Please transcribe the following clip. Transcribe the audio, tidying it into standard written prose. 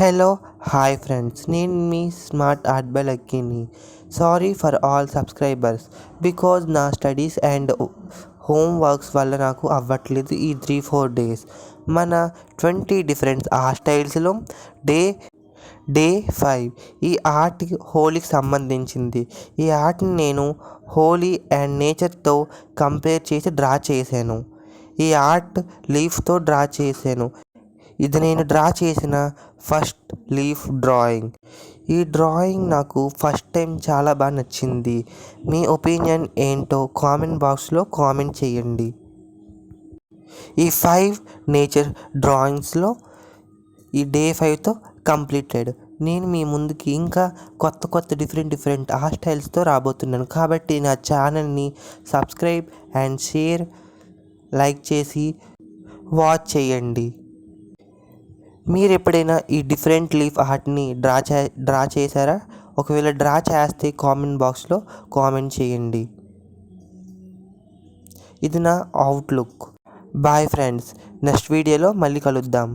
Hello hi friends, నేను మీ smart art by లక్కీని. Sorry for all subscribers because నా స్టడీస్ అండ్ హోమ్ వర్క్స్ వల్ల నాకు అవ్వట్లేదు ఈ 3-4 డేస్. మన 20 డిఫరెంట్ ఆర్ట్ స్టైల్స్లో డే డే 5 ఈ ఆర్ట్ హోలీకి సంబంధించింది. ఈ ఆర్ట్ని నేను హోలీ అండ్ నేచర్తో కంపేర్ చేసి డ్రా చేశాను. ఈ ఆర్ట్ లీఫ్తో డ్రా చేశాను. ఇది నేను డ్రా చేసిన ఫస్ట్ లీఫ్ డ్రాయింగ్. ఈ డ్రాయింగ్ నాకు ఫస్ట్ టైం చాలా బాగా నచ్చింది. మీ ఒపీనియన్ ఏంటో కామెంట్ బాక్స్లో కామెంట్ చేయండి. ఈ 5 నేచర్ డ్రాయింగ్స్లో ఈ డే 5తో కంప్లీటెడ్. నేను మీ ముందుకి ఇంకా కొత్త డిఫరెంట్ ఆర్ట్ స్టైల్స్తో రాబోతున్నాను. కాబట్టి నా ఛానల్ని సబ్స్క్రైబ్ అండ్ షేర్, లైక్ చేసి వాచ్ చేయండి. మీరు ఎప్పుడైనా ఈ డిఫరెంట్ లీఫ్ ఆర్ట్ని డ్రా చేశారా? ఒకవేళ డ్రా చేస్తే కామెంట్ బాక్స్లో కామెంట్ చేయండి. ఇది నా అవుట్లుక్. బాయ్ ఫ్రెండ్స్, నెక్స్ట్ వీడియోలో మళ్ళీ కలుద్దాం.